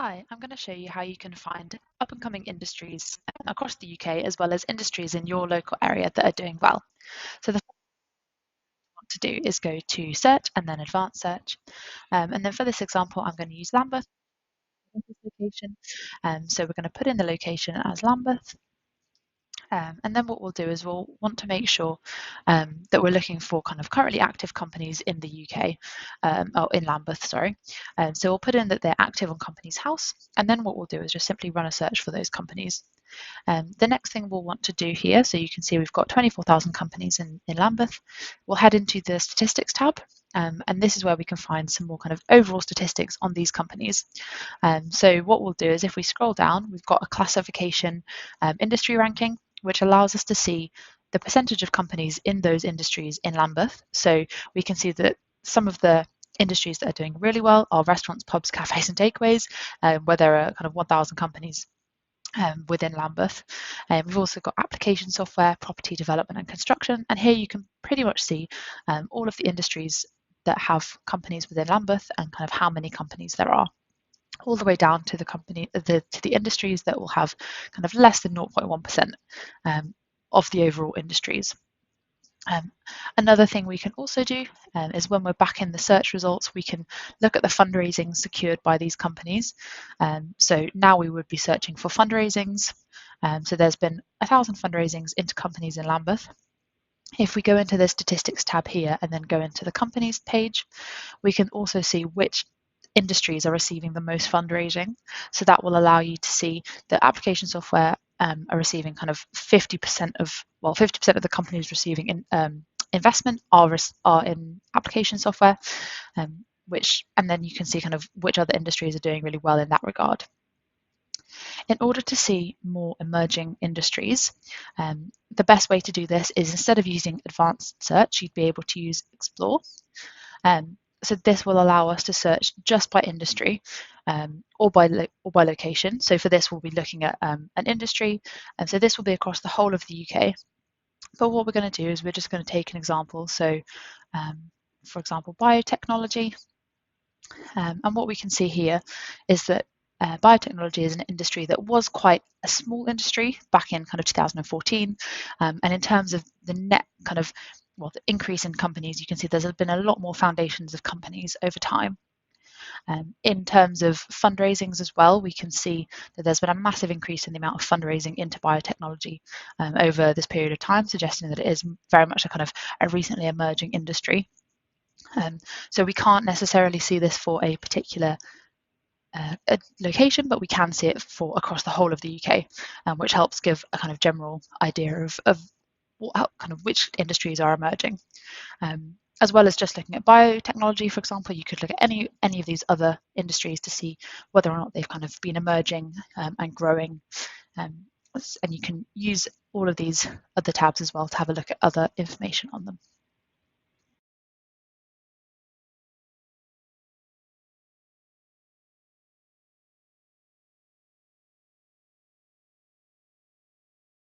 Hi, I'm going to show you how you can find up-and-coming industries across the UK, as well as industries in your local area that are doing well. So the first thing you want to do is go to search and then advanced search. And then for this example, I'm going to use Lambeth as this location. So we're going to put in the location as Lambeth. And then what we'll do is we'll want to make sure that we're looking for kind of currently active companies in the UK, or in Lambeth, sorry. So we'll put in that they're active on Companies House, and then what we'll do is just simply run a search for those companies. The next thing we'll want to do here, so you can see we've got 24,000 companies in Lambeth. We'll head into the statistics tab, and this is where we can find some more kind of overall statistics on these companies. So what we'll do is if we scroll down, we've got a classification industry ranking, which allows us to see the percentage of companies in those industries in Lambeth. So we can see that some of the industries that are doing really well are restaurants, pubs, cafes and takeaways, where there are kind of 1,000 companies within Lambeth. We've also got application software, property development and construction, and here you can pretty much see all of the industries that have companies within Lambeth and kind of how many companies there are, all the way down to the industries that will have kind of less than 0.1% of the overall industries. Another thing we can also do is when we're back in the search results, we can look at the fundraising secured by these companies. So now we would be searching for fundraisings. So there's been 1,000 fundraisings into companies in Lambeth. If we go into the statistics tab here and then go into the companies page, we can also see which industries are receiving the most fundraising. So that will allow you to see that application software are receiving kind of 50% of the companies receiving investment are in application software, and then you can see kind of which other industries are doing really well in that regard. In order to see more emerging industries, the best way to do this is instead of using advanced search, you'd be able to use explore. So this will allow us to search just by industry or by location. So for this, we'll be looking at an industry, and so this will be across the whole of the UK. But what we're going to do is we're just going to take an example. So, for example, biotechnology. And what we can see here is that biotechnology is an industry that was quite a small industry back in kind of 2014. And in terms of the net kind of the increase in companies, you can see there's been a lot more foundations of companies over time. In terms of fundraisings as well, we can see that there's been a massive increase in the amount of fundraising into biotechnology over this period of time, suggesting that it is very much a kind of a recently emerging industry. So we can't necessarily see this for a particular location, but we can see it for across the whole of the UK, which helps give a kind of general idea of which industries are emerging. As well as just looking at biotechnology, for example, you could look at any of these other industries to see whether or not they've kind of been emerging and growing. And you can use all of these other tabs as well to have a look at other information on them.